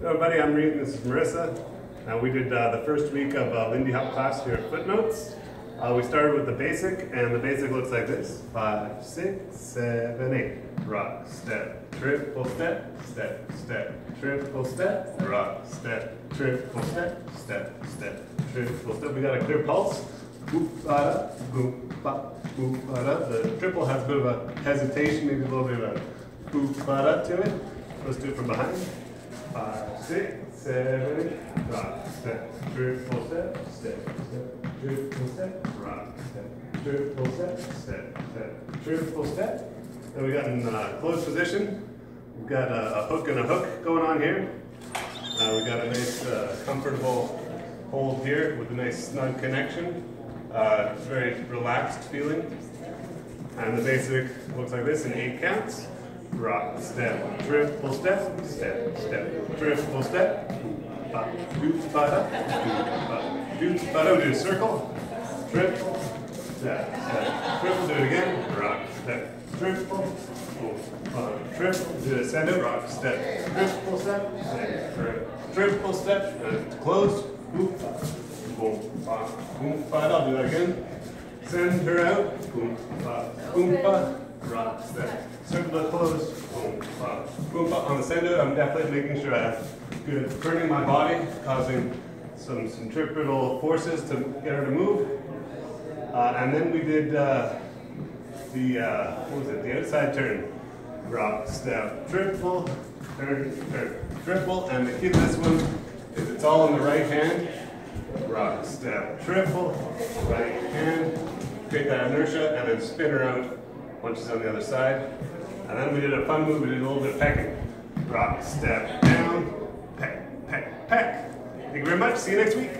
Hello everybody, I'm Reed and this is Marissa. We did the first week of Lindy Hop class here at Footnotes. We started with the basic, and the basic looks like this. 5, 6, 7, 8. Rock, step, triple step, step, step, triple step, rock, step, triple step, step, step, triple step. We got a clear pulse. Boop, ba, boop, ba, boop, ba. The triple has a bit of a hesitation, maybe a little bit of a boop, ba to it. Let's do it from behind. 5, 6, 7, 8, rock, step, triple step, step, step, triple step, rock, step, triple step, step, step, triple step. Then we got in closed position. We've got a hook and a hook going on here. We got a nice comfortable hold here with a nice snug connection. Very relaxed feeling. And the basic looks like this in 8 counts. Rock, step, triple step, step, step, triple step. Doot, ba-da, doot, ba-da. Do a circle. Triple, step, step, triple. Do it again. Rock, step, triple, triple. Do a send it. Rock, step, triple step, step, triple step. And it's closed. Boom, ba, boom, ba. I'll do that again. Send her out. Boom, ba, rock, step. Circle to close. Boom, ba. On the send out, I'm definitely making sure I have good turning my body, causing some centripetal forces to get her to move. And then we did what was it? The outside turn. Rock, step, triple, turn, turn, triple. And the key to this one is it's all in the right hand. Rock, step, triple, right hand. Create that inertia and then spin around once she's on the other side. And then we did a fun move, we did a little bit of pecking. Rock, step, down, peck, peck, peck. Thank you very much. See you next week.